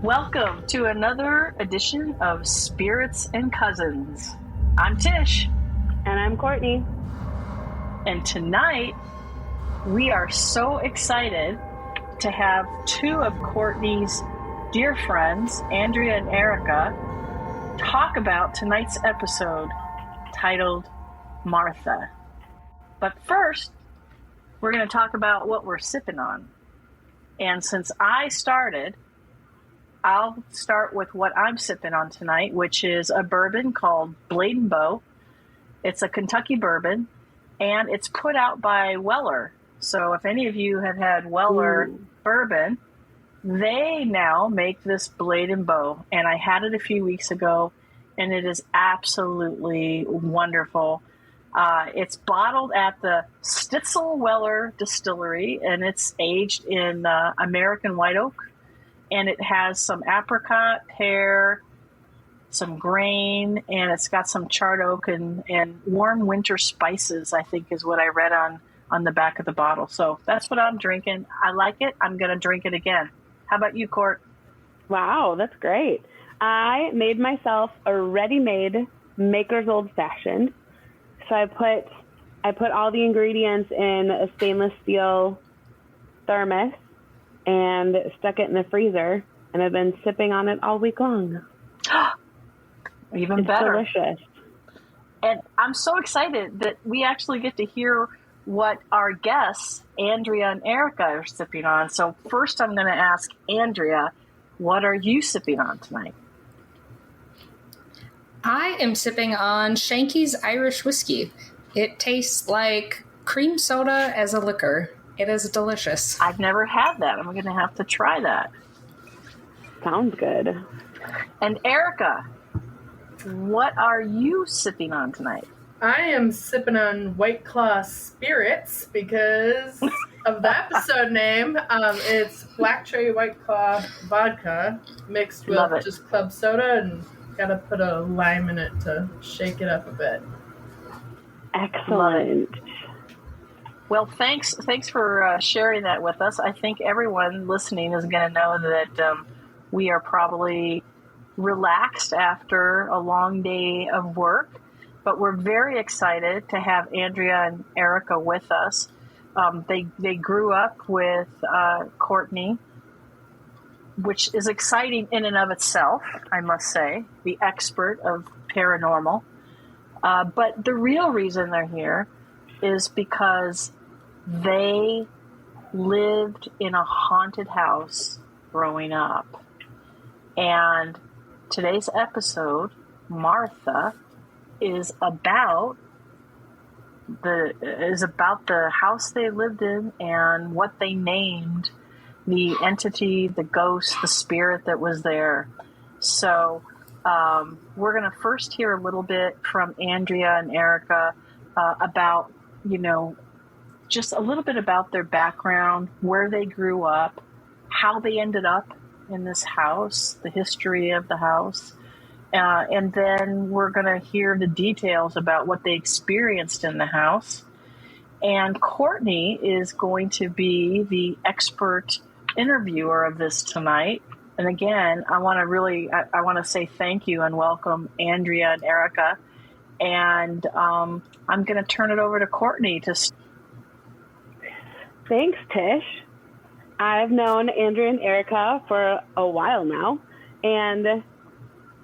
Welcome to another edition of Spirits and Cousins. I'm Tish. And I'm Courtney. And tonight, we are so excited to have two of Courtney's dear friends, Andrea and Erica, talk about tonight's episode titled Martha. But first, we're going to talk about what we're sipping on. And since I started, I'll start with what I'm sipping on tonight, which is a bourbon called Blade and Bow. It's a Kentucky bourbon, and it's put out by Weller. So if any of you have had Weller bourbon, they now make this Blade and Bow. And I had it a few weeks ago, and it is absolutely wonderful. It's bottled at the Stitzel Weller Distillery, and it's aged in American white oak. And it has some apricot, pear, some grain, and it's got some charred oak and warm winter spices, I think is what I read on the back of the bottle. So that's what I'm drinking. I like it. I'm going to drink it again. How about you, Court? Wow, that's great. I made myself a ready-made Maker's Old Fashioned. So I put all the ingredients in a stainless steel thermos and stuck it in the freezer, and I've been sipping on it all week long. Even better. Delicious. And I'm so excited that we actually get to hear what our guests, Andrea and Erica, are sipping on. So first I'm going to ask Andrea, what are you sipping on tonight? I am sipping on Shanky's Irish Whiskey. It tastes like cream soda as a liquor. It is delicious. I've never had that. I'm going to have to try that. Sounds good. And Erica, what are you sipping on tonight? I am sipping on White Claw Spirits because of the episode name. It's Black Cherry White Claw vodka mixed with just club soda, and gotta put a lime in it to shake it up a bit. Excellent. Well, thanks for sharing that with us. I think everyone listening is going to know that we are probably relaxed after a long day of work, but we're very excited to have Andrea and Erica with us. They grew up with Courtney, which is exciting in and of itself, I must say, the expert of paranormal. But the real reason they're here is because they lived in a haunted house growing up. And today's episode, Martha, is about the house they lived in and what they named the entity, the ghost, the spirit that was there. So we're going to first hear a little bit from Andrea and Erica about, just a little bit about their background, where they grew up, how they ended up in this house, the history of the house. And then we're going to hear the details about what they experienced in the house. And Courtney is going to be the expert interviewer of this tonight. And again, I want to say thank you and welcome Andrea and Erica. And I'm going to turn it over to Courtney to. Thanks, Tish. I've known Andrea and Erica for a while now, and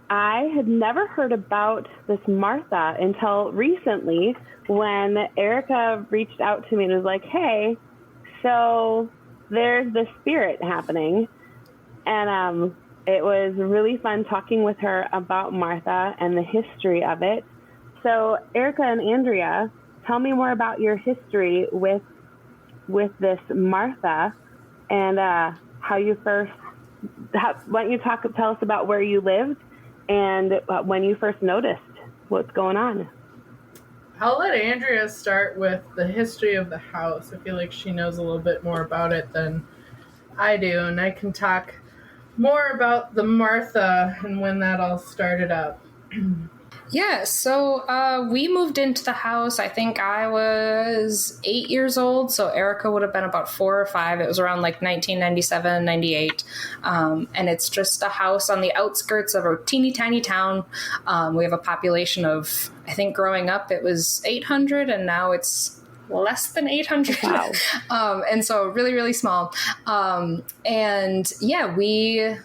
I had never heard about this Martha until recently when Erica reached out to me and was like, hey, so there's this spirit happening. And it was really fun talking with her about Martha and the history of it. So Erica and Andrea, tell me more about your history with this Martha and how you first, why don't you tell us about where you lived and when you first noticed what's going on. I'll let Andrea start with the history of the house. I feel like she knows a little bit more about it than I do, and I can talk more about the Martha and when that all started up. Yeah, so we moved into the house. I think I was 8 years old, so Erica would have been about 4 or 5. It was around like 1997, 98. And it's just a house on the outskirts of a teeny tiny town. We have a population of, I think growing up, it was 800, and now it's less than 800. Wow. And so really, really small. And yeah, we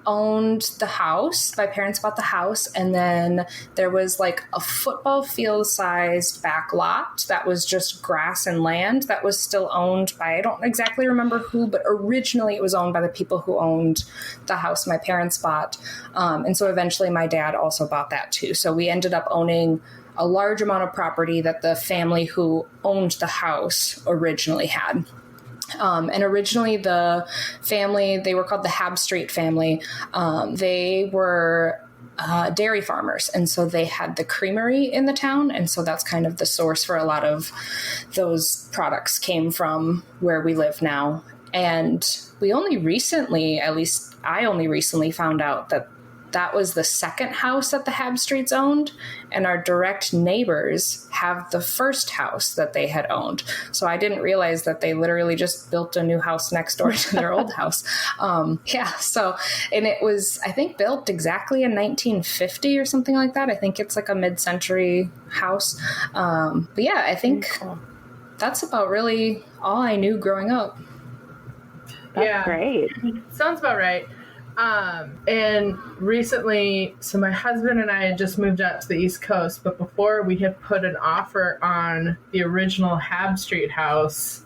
owned the house. My parents bought the house, and then there was like a football field sized back lot that was just grass and land that was still owned by, I don't exactly remember who, but originally it was owned by the people who owned the house my parents bought. And so eventually my dad also bought that too. So we ended up owning a large amount of property that the family who owned the house originally had. And originally the family, they were called the Habstreet family. They were dairy farmers. And so they had the creamery in the town. And so that's kind of the source for a lot of those products came from where we live now. And we only recently, at least I only recently found out that that was the second house that the Habstreets owned, and our direct neighbors have the first house that they had owned. So I didn't realize that they literally just built a new house next door to their old house. And it was, I think, built exactly in 1950 or something like that. I think it's like a mid-century house. But yeah, I think that's about really all I knew growing up. That's great. Sounds about right. And recently, so my husband and I had just moved out to the East Coast, but before we had put an offer on the original Habstreet house,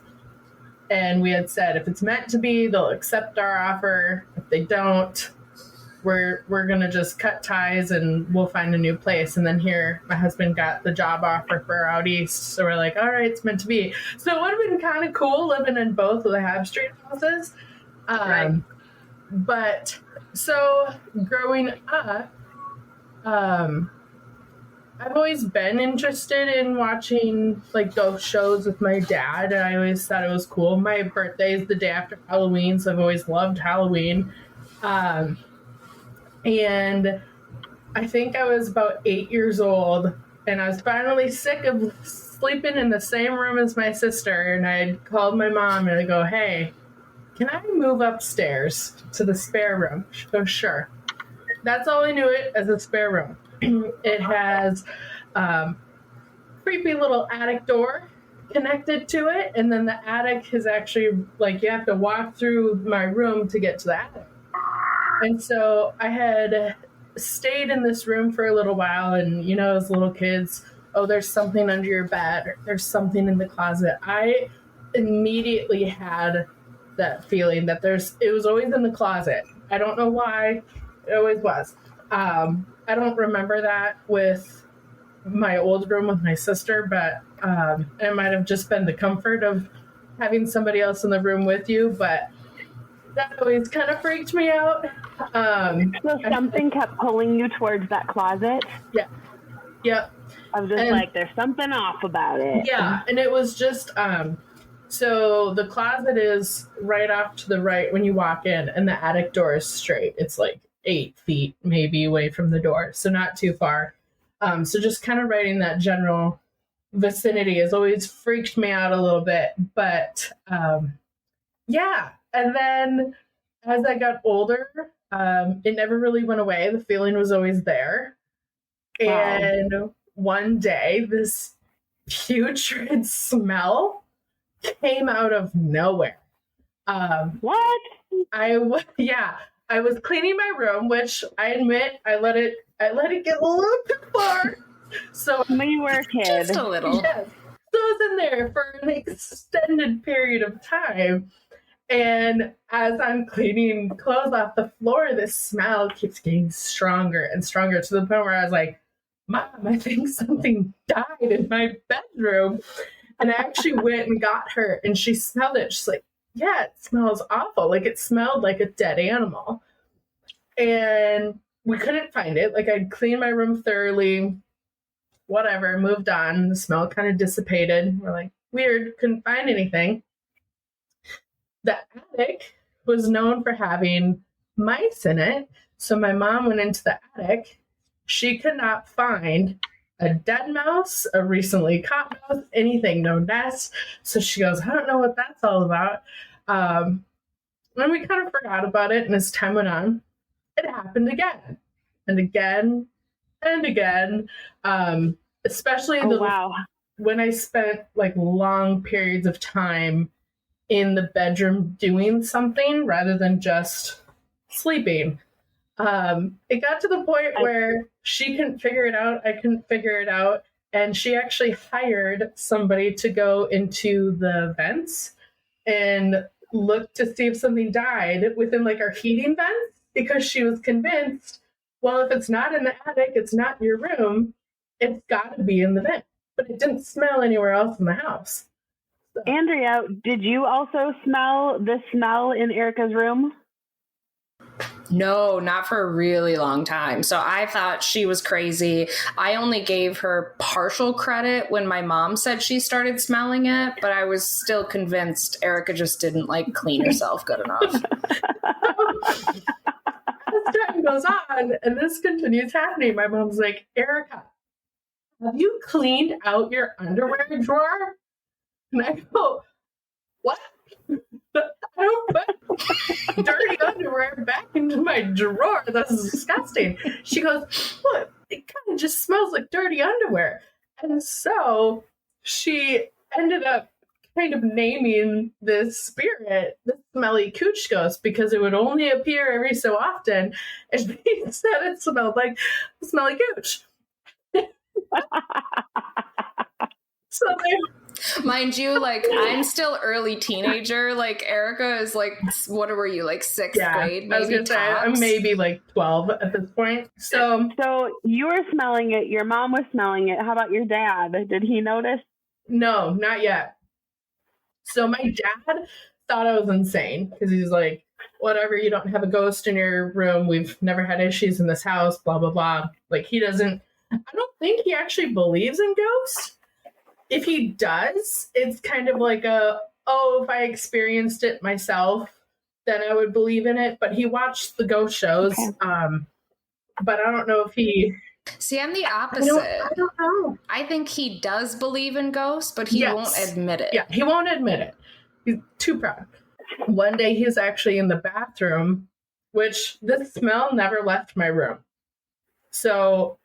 and we had said, if it's meant to be, they'll accept our offer. If they don't, we're going to just cut ties and we'll find a new place. And then here, my husband got the job offer for out East. So we're like, all right, it's meant to be. So it would have been kind of cool living in both of the Habstreet houses. Right. But so growing up, I've always been interested in watching like ghost shows with my dad, and I always thought it was cool. My birthday is the day after Halloween, so I've always loved Halloween. And I think I was about 8 years old, and I was finally sick of sleeping in the same room as my sister, and I called my mom and I go, hey, can I move upstairs to the spare room? She goes, sure. That's all I knew it as, a spare room. It has creepy little attic door connected to it. And then the attic is actually like, you have to walk through my room to get to the attic. And so I had stayed in this room for a little while. And, you know, as little kids, oh, there's something under your bed, or there's something in the closet. I immediately had that feeling that it was always in the closet. I don't know why. It always was. I don't remember that with my old room with my sister, but it might have just been the comfort of having somebody else in the room with you, but that always kind of freaked me out. So something kept pulling you towards that closet? Yeah. Yep. I was just like, there's something off about it. Yeah, and it was just... So the closet is right off to the right when you walk in, and the attic door is straight. It's like 8 feet maybe away from the door, so not too far. So just kind of right in that general vicinity has always freaked me out a little bit. But yeah, and then as I got older, it never really went away. The feeling was always there. Wow. And one day, this putrid smell came out of nowhere. What? I was cleaning my room, which I admit I let it get a little too far. So when you were a kid, just a little. Yes. So I was in there for an extended period of time, and as I'm cleaning clothes off the floor, this smell keeps getting stronger and stronger to the point where I was like, Mom, I think something died in my bedroom. And I actually went and got her, and she smelled it. She's like, yeah, it smells awful. Like, it smelled like a dead animal. And we couldn't find it. Like, I'd cleaned my room thoroughly, whatever, moved on. The smell kind of dissipated. We're like, weird, couldn't find anything. The attic was known for having mice in it. So my mom went into the attic, She could not find a dead mouse, a recently caught mouse, anything, no nest. So she goes, I don't know what that's all about. And we kind of forgot about it. And as time went on, it happened again and again and again. Especially when I spent like long periods of time in the bedroom doing something rather than just sleeping. It got to the point where she couldn't figure it out. I couldn't figure it out. And she actually hired somebody to go into the vents and look to see if something died within like our heating vents, because she was convinced, well, if it's not in the attic, it's not in your room, it's got to be in the vent. But it didn't smell anywhere else in the house. So. Andrea, did you also smell the smell in Erica's room? No, not for a really long time. So I thought she was crazy. I only gave her partial credit when my mom said she started smelling it, but I was still convinced Erica just didn't like clean herself good enough. As time goes on, and this continues happening, my mom's like, Erica, have you cleaned out your underwear drawer? And I go, what? I don't put dirty underwear back into my drawer. That's disgusting. She goes, look, it kind of just smells like dirty underwear. And so she ended up kind of naming this spirit the smelly cooch ghost, because it would only appear every so often. And she said it smelled like smelly cooch. So mind you, like, I'm still early teenager. Like, Erica is like, what were you, like sixth grade? Maybe I was gonna say I'm maybe like 12 at this point. So you were smelling it. Your mom was smelling it. How about your dad? Did he notice? No, not yet. So my dad thought I was insane because he's like, whatever, you don't have a ghost in your room. We've never had issues in this house, blah, blah, blah. Like, I don't think he actually believes in ghosts. If he does, it's kind of like if I experienced it myself, then I would believe in it. But he watched the ghost shows. Okay. But I don't know if he... See, I'm the opposite. I don't know. I think he does believe in ghosts, but he won't admit it. Yeah, he won't admit it. He's too proud. One day he was actually in the bathroom, which the smell never left my room. So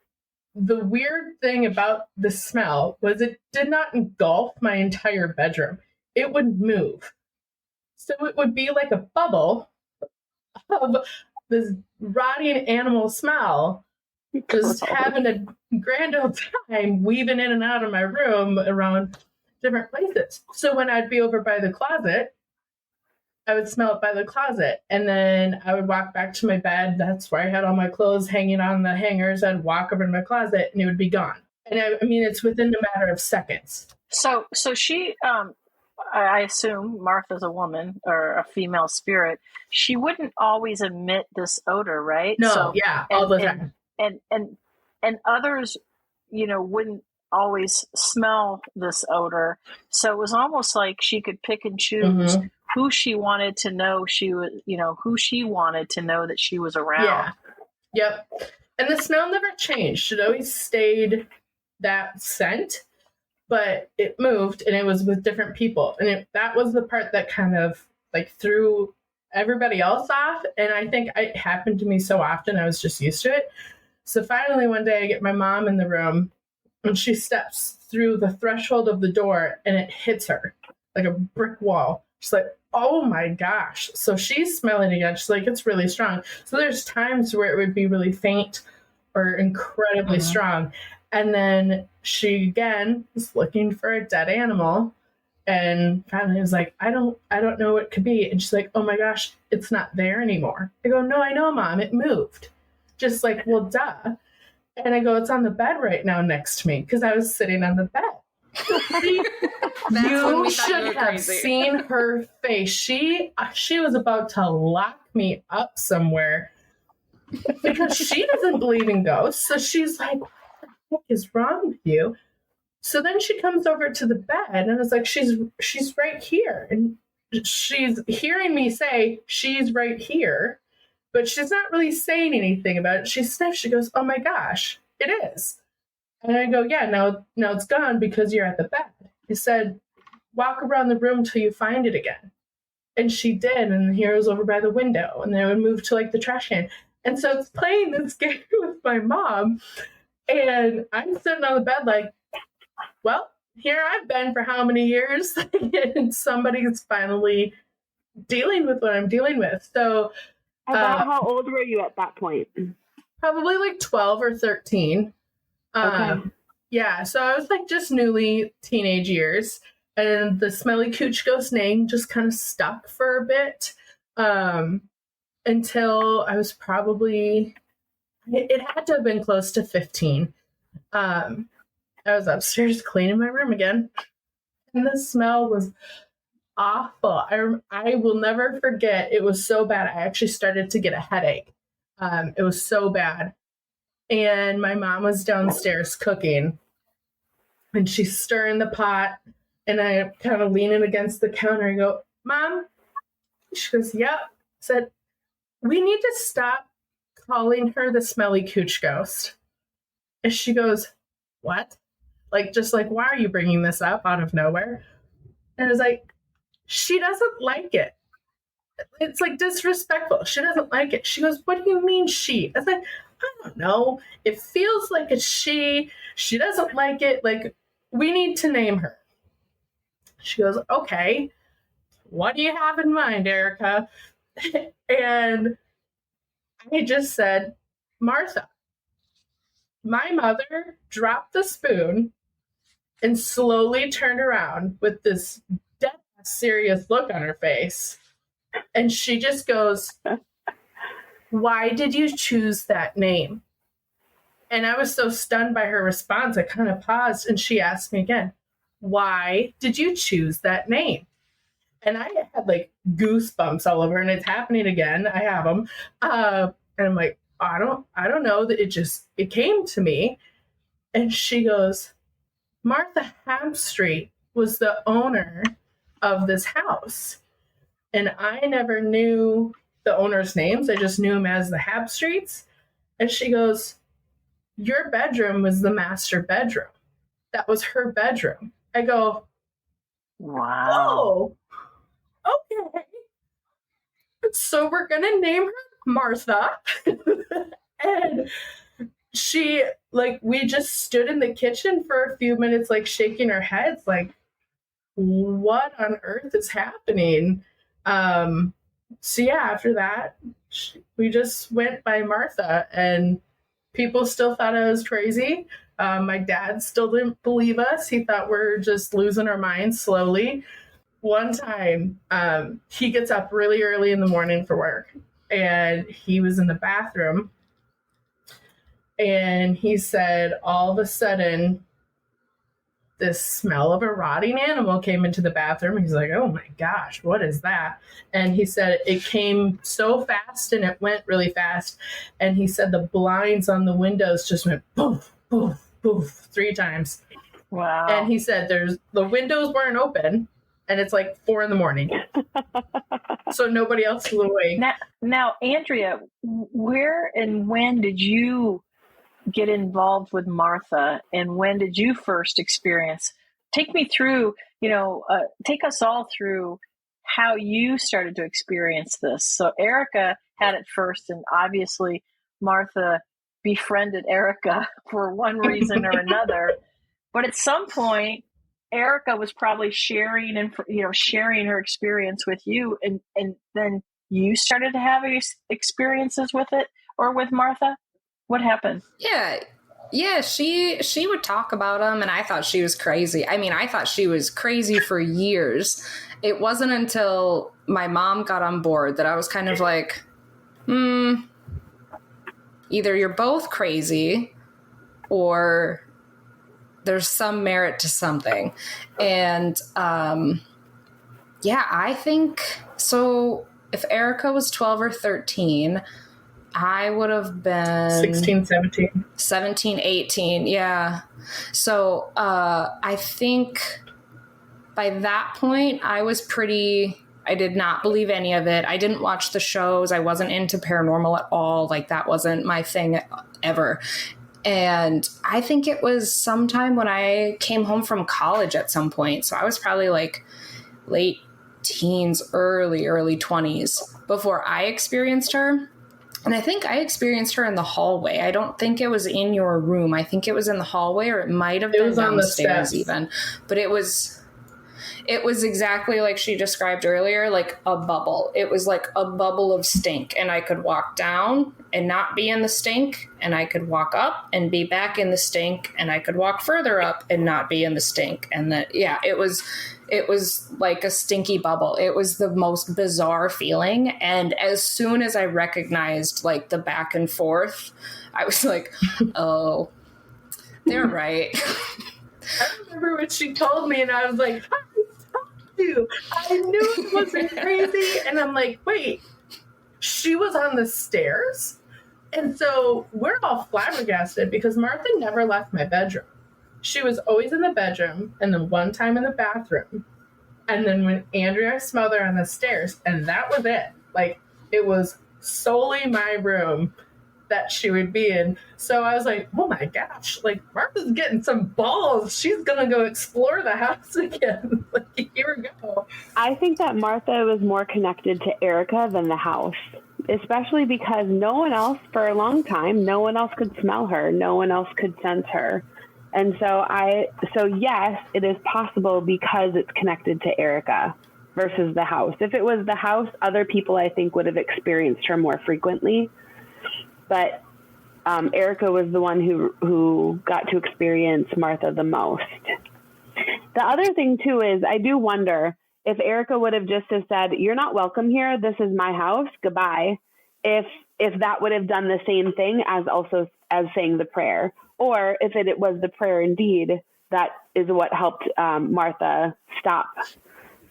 the weird thing about the smell was it did not engulf my entire bedroom. It would move. So it would be like a bubble of this rotting animal smell, just having a grand old time weaving in and out of my room around different places. So when I'd be over by the closet, I would smell it by the closet. And then I would walk back to my bed. That's where I had all my clothes hanging on the hangers. I'd walk over to my closet and it would be gone. And I mean, it's within a matter of seconds. So she, I assume Martha's a woman or a female spirit. She wouldn't always emit this odor, right? No, all the time. And others, wouldn't always smell this odor. So it was almost like she could pick and choose who she wanted to know who she wanted to know that she was around. Yeah. Yep. And the smell never changed. It always stayed that scent, but it moved and it was with different people. And that was the part that kind of like threw everybody else off. And I think it happened to me so often, I was just used to it. So finally one day I get my mom in the room and she steps through the threshold of the door and it hits her like a brick wall. She's like, oh my gosh. So she's smelling again. She's like, it's really strong. So there's times where it would be really faint or incredibly strong. And then she again was looking for a dead animal and finally was like, I don't know what it could be. And she's like, oh my gosh, it's not there anymore. I go, no, I know, Mom, it moved. Just like, well, duh. And I go, it's on the bed right now next to me because I was sitting on the bed. You should have seen her face. She was about to lock me up somewhere because she doesn't believe in ghosts. So she's like, what the heck is wrong with you? So then she comes over to the bed and I was like, she's right here. And she's hearing me say, she's right here. but she's not really saying anything about it. She sniffs. She goes, "Oh my gosh, it is." And I go, "Yeah, now it's gone because you're at the bed." He said, "Walk around the room till you find it again." And she did, and here it was over by the window, and then I would move to like the trash can. And so it's playing this game with my mom, and I'm sitting on the bed like, well, here I've been for how many years, and somebody's finally dealing with what I'm dealing with. So about how old were you at that point? Probably like 12 or 13. Okay. Yeah, so I was like just newly teenage years, and the smelly cooch ghost name just kind of stuck for a bit until I was probably, it had to have been close to 15. I was upstairs cleaning my room again, and the smell was awful. I will never forget. It was so bad. I actually started to get a headache. It was so bad. And my mom was downstairs cooking, and she's stirring the pot, and I kind of leaning against the counter. I go, "Mom?" She goes, "Yep." I said, "We need to stop calling her the smelly cooch ghost." And she goes, "What?" Like, just like, "Why are you bringing this up out of nowhere?" And I was like, "She doesn't like it. It's like disrespectful. She doesn't like it." She goes, "What do you mean she?" I was like, "I don't know. It feels like it's she. She doesn't like it. Like, we need to name her." She goes, "Okay. What do you have in mind, Erica?" And I just said, "Martha." My mother dropped the spoon and slowly turned around with this dead serious look on her face. And she just goes, "Why did you choose that name?" And I was so stunned by her response, I kind of paused, and she asked me again, "Why did you choose that name?" And I had like goosebumps all over, and it's happening again. I have them. And I'm like, I don't know, that it came to me. And she goes, "Martha Habstreet was the owner of this house. And I never knew the owner's names. I just knew them as the Habstreets." And she goes, "Your bedroom was the master bedroom. That was her bedroom." I go, Wow. "Oh, okay. So we're going to name her Martha." And she, like, we just stood in the kitchen for a few minutes, like, shaking our heads, like, what on earth is happening? So yeah, after that, we just went by Martha, and people still thought I was crazy. My dad still didn't believe us. He thought we're just losing our minds slowly. One time, he gets up really early in the morning for work, and he was in the bathroom, and he said all of a sudden this smell of a rotting animal came into the bathroom. He's like, "Oh my gosh, what is that?" And he said it came so fast, and it went really fast. And he said the blinds on the windows just went poof, poof, poof 3 times. Wow. And he said the windows weren't open, and it's like 4 a.m. So nobody else was awake. Now, Andrea, where and when did you get involved with Martha, and when did you first experience? Take me through, take us all through how you started to experience this. So Erica had it first, and obviously Martha befriended Erica for one reason or another. But at some point, Erica was probably sharing her experience with you, and then you started to have experiences with it or with Martha. What happened? Yeah, she would talk about them, and I thought she was crazy. I mean, I thought she was crazy for years. It wasn't until my mom got on board that I was kind of like, either you're both crazy or there's some merit to something. And I think so. If Erica was 12 or 13, I would have been 16, 17. 17, 18. Yeah. So I think by that point I was pretty I did not believe any of it. I didn't watch the shows. I wasn't into paranormal at all. Like, that wasn't my thing ever. And I think it was sometime when I came home from college at some point. So I was probably like late teens, early 20s before I experienced her. And I think I experienced her in the hallway. I don't think it was in your room. I think it was in the hallway, or it might have been downstairs even. But it was exactly like she described earlier, like a bubble. It was like a bubble of stink, and I could walk down and not be in the stink, and I could walk up and be back in the stink, and I could walk further up and not be in the stink. And that, yeah, it was like a stinky bubble. It was the most bizarre feeling. And as soon as I recognized like the back and forth, I was like, oh, they're right. I remember when she told me, and I was like, I knew it wasn't crazy. And I'm like, wait, she was on the stairs? And so we're all flabbergasted because Martha never left my bedroom. She was always in the bedroom, and then one time in the bathroom. And then when Andrea smelled her on the stairs, and that was it. Like, it was solely my room that she would be in. So I was like, oh my gosh, like, Martha's getting some balls. She's going to go explore the house again. Like, here we go. I think that Martha was more connected to Erica than the house, especially because no one else, for a long time, no one else could smell her. No one else could sense her. And so yes, it is possible because it's connected to Erica versus the house. If it was the house, other people, I think, would have experienced her more frequently. But Erica was the one who got to experience Martha the most. The other thing, too, is I do wonder if Erica would have just have said, you're not welcome here. This is my house. Goodbye. If that would have done the same thing as saying the prayer. Or if it was the prayer indeed, that is what helped Martha stop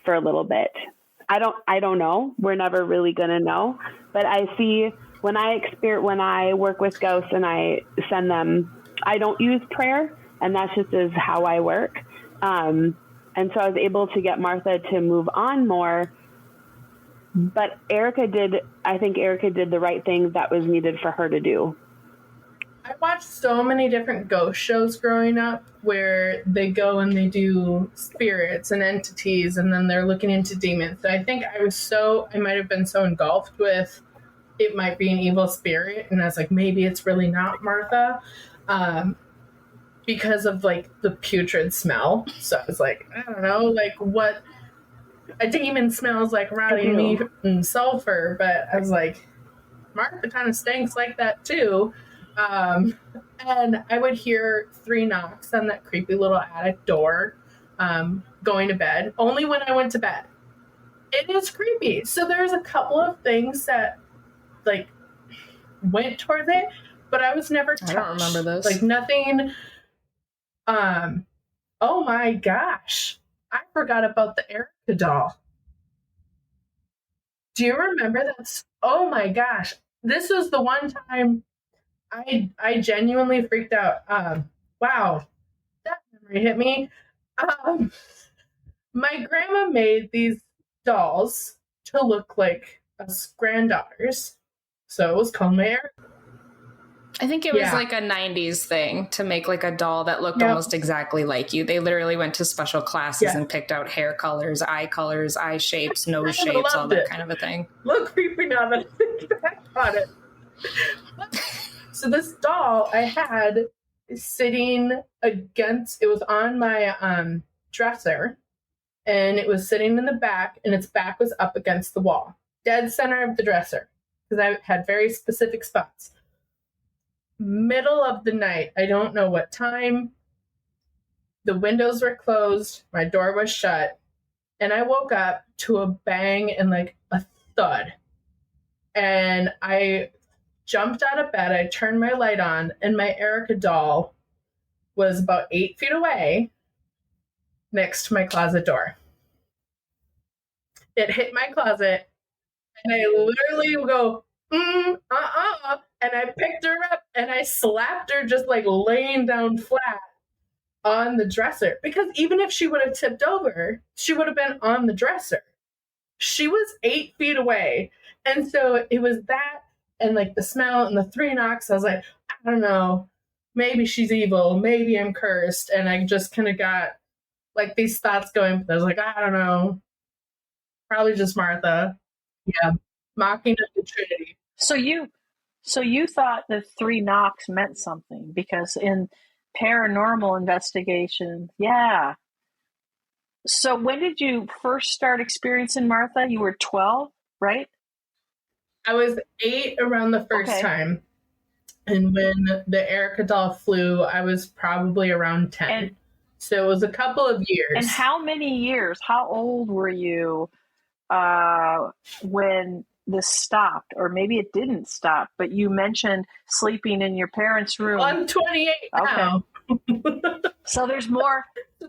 for a little bit. I don't know. We're never really going to know. But I see when I work with ghosts and I send them, I don't use prayer, and that's just is how I work. And so I was able to get Martha to move on more. But I think Erica did the right thing that was needed for her to do. I watched so many different ghost shows growing up where they go and they do spirits and entities, and then they're looking into demons. So I think I might have been so engulfed with it might be an evil spirit, and I was like, maybe it's really not Martha, because of like the putrid smell. So I was like, I don't know, like what a demon smells like, rotting meat and sulfur, but I was like, Martha kind of stinks like that too. And I would hear 3 knocks on that creepy little attic door, going to bed, only when I went to bed. It is creepy. So there's a couple of things that like went towards it, but I was never touched. I don't remember those. Like nothing. Oh my gosh. I forgot about the Erica doll. Do you remember that? Oh my gosh. This was the one time I genuinely freaked out. Wow, that memory hit me. My grandma made these dolls to look like us granddaughters, so it was called my Erica. I think it was like a 90s thing to make like a doll that looked almost exactly like you. They literally went to special classes and picked out hair colors, eye shapes, nose shapes, all that kind of a thing. Look creepy now that I think back on it. So this doll I had sitting against, it was on my dresser, and it was sitting in the back, and its back was up against the wall, dead center of the dresser, because I had very specific spots. Middle of the night, I don't know what time, the windows were closed, my door was shut, and I woke up to a bang and like a thud. And I jumped out of bed, I turned my light on, and my Erica doll was about 8 feet away next to my closet door. It hit my closet, and I literally go, and I picked her up, and I slapped her just like laying down flat on the dresser. Because even if she would have tipped over, she would have been on the dresser. she was 8 feet away. And so it was that and like the smell and the 3 knocks. I was like, I don't know, maybe she's evil, maybe I'm cursed. And I just kind of got like these thoughts going. I was like, I don't know, probably just Martha. Yeah, mocking of the Trinity. So you thought the 3 knocks meant something, because in paranormal investigation, yeah. So when did you first start experiencing Martha? You were 12, right? I was 8 around the first time. And when the Erica doll flew, I was probably around 10. So it was a couple of years. And how many years? How old were you when this stopped? Or maybe it didn't stop, but you mentioned sleeping in your parents' room. I'm 28 now. So there's more.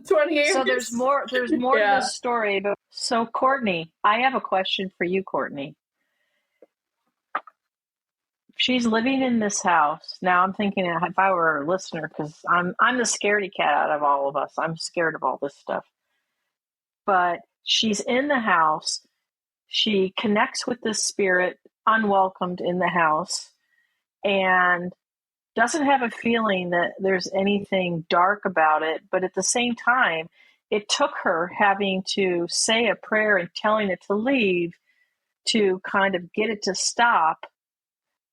28. So there's more to the story. But so Courtney, I have a question for you, Courtney. She's living in this house. Now I'm thinking if I were a listener, because I'm the scaredy cat out of all of us. I'm scared of all this stuff. But she's in the house. She connects with this spirit unwelcomed in the house and doesn't have a feeling that there's anything dark about it. But at the same time, it took her having to say a prayer and telling it to leave to kind of get it to stop.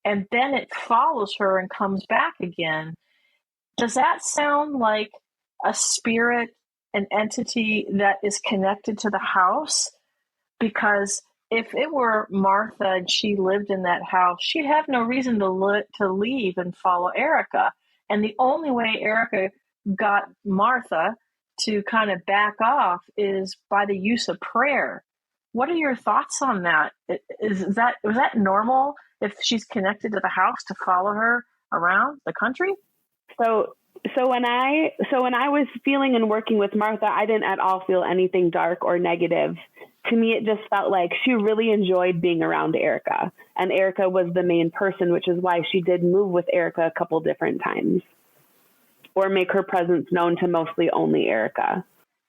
And then it follows her and comes back again. Does that sound like a spirit, an entity that is connected to the house? Because if it were Martha and she lived in that house, she'd have no reason to leave and follow Erica. And the only way Erica got Martha to kind of back off is by the use of prayer. What are your thoughts on that? Was that normal if she's connected to the house to follow her around the country? So when I was feeling and working with Martha, I didn't at all feel anything dark or negative. To me, it just felt like she really enjoyed being around Erica, and Erica was the main person, which is why she did move with Erica a couple different times or make her presence known to mostly only Erica.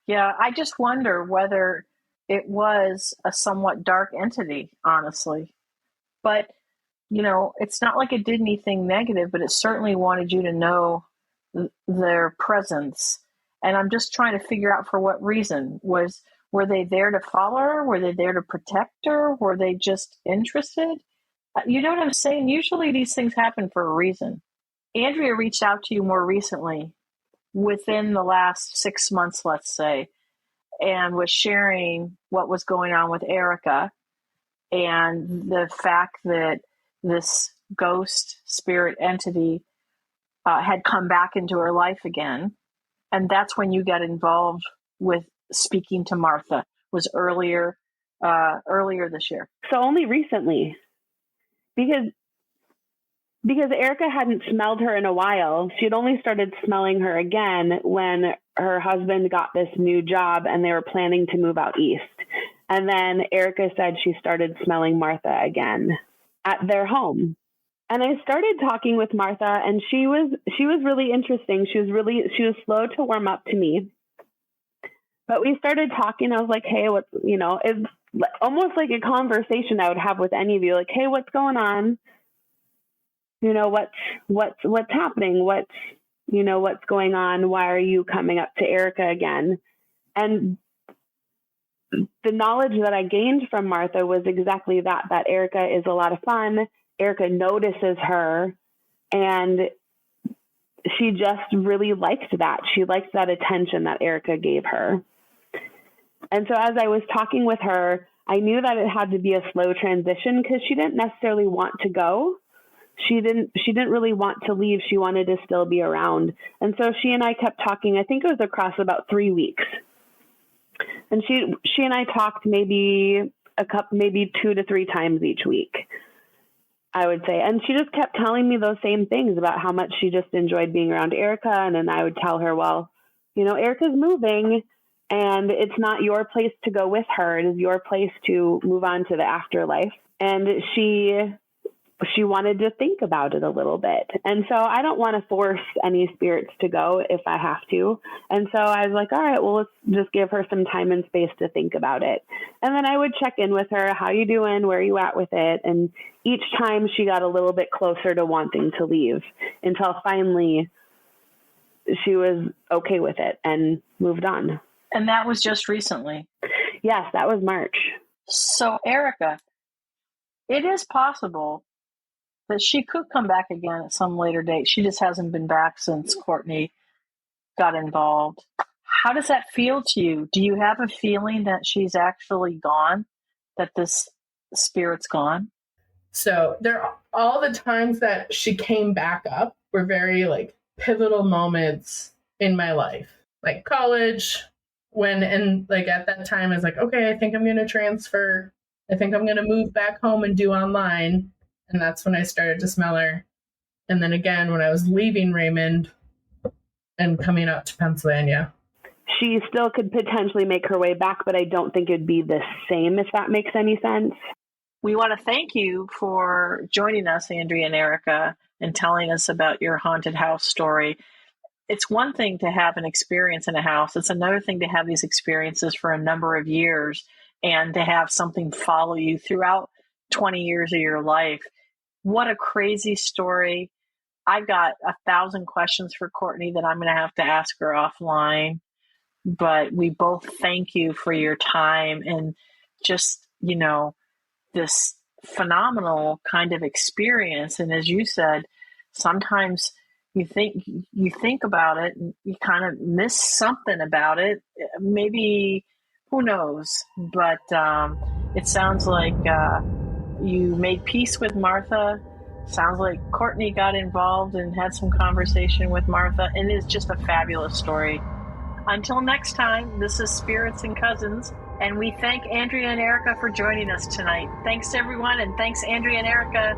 Yeah, I just wonder whether it was a somewhat dark entity, honestly. But, it's not like it did anything negative, but it certainly wanted you to know their presence. And I'm just trying to figure out for what reason. Were they there to follow her? Were they there to protect her? Were they just interested? You know what I'm saying? Usually these things happen for a reason. Andrea reached out to you more recently, within the last 6 months, let's say, and was sharing what was going on with Erica and the fact that this ghost spirit entity had come back into her life again. And that's when you got involved with speaking to Martha, was earlier this year. So only recently, because Erica hadn't smelled her in a while. She had only started smelling her again when her husband got this new job and they were planning to move out east. And then Erica said she started smelling Martha again at their home. And I started talking with Martha, and she was really interesting. She was slow to warm up to me. But we started talking. I was like, hey, it's almost like a conversation I would have with any of you. Like, hey, what's going on? What's happening? What's going on? Why are you coming up to Erica again? And the knowledge that I gained from Martha was exactly that Erica is a lot of fun. Erica notices her, and she just really liked that. She liked that attention that Erica gave her. And so as I was talking with her, I knew that it had to be a slow transition because she didn't necessarily want to go. She didn't really want to leave. She wanted to still be around. And so she and I kept talking. I think it was across about 3 weeks. And she and I talked maybe 2 to 3 times each week, I would say. And she just kept telling me those same things about how much she just enjoyed being around Erica. And then I would tell her, well, Erica's moving, and it's not your place to go with her. It is your place to move on to the afterlife. And she she wanted to think about it a little bit. And so I don't want to force any spirits to go if I have to. And so I was like, all right, well, let's just give her some time and space to think about it. And then I would check in with her. How you doing? Where are you at with it? And each time she got a little bit closer to wanting to leave until finally she was okay with it and moved on. And that was just recently. Yes, that was March. So Erica, it is possible that she could come back again at some later date. She just hasn't been back since Courtney got involved. How does that feel to you? Do you have a feeling that she's actually gone, that this spirit's gone? So all the times that she came back up were very like pivotal moments in my life, like college, and like at that time I was like, okay, I think I'm going to transfer. I think I'm going to move back home and do online. And that's when I started to smell her. And then again, when I was leaving Raymond and coming out to Pennsylvania. She still could potentially make her way back, but I don't think it'd be the same, if that makes any sense. We want to thank you for joining us, Andrea and Erica, and telling us about your haunted house story. It's one thing to have an experience in a house. It's another thing to have these experiences for a number of years and to have something follow you throughout 20 years of your life. What a crazy story. I've got 1,000 questions for Courtney that I'm going to have to ask her offline. But we both thank you for your time and just, this phenomenal kind of experience. And as you said, sometimes you think about it and you kind of miss something about it. Maybe, who knows? But it sounds like you made peace with Martha. Sounds like Courtney got involved and had some conversation with Martha. And it's just a fabulous story. Until next time, this is Spirits and Cousins, and we thank Andrea and Erica for joining us tonight. Thanks, everyone, and thanks, Andrea and Erica.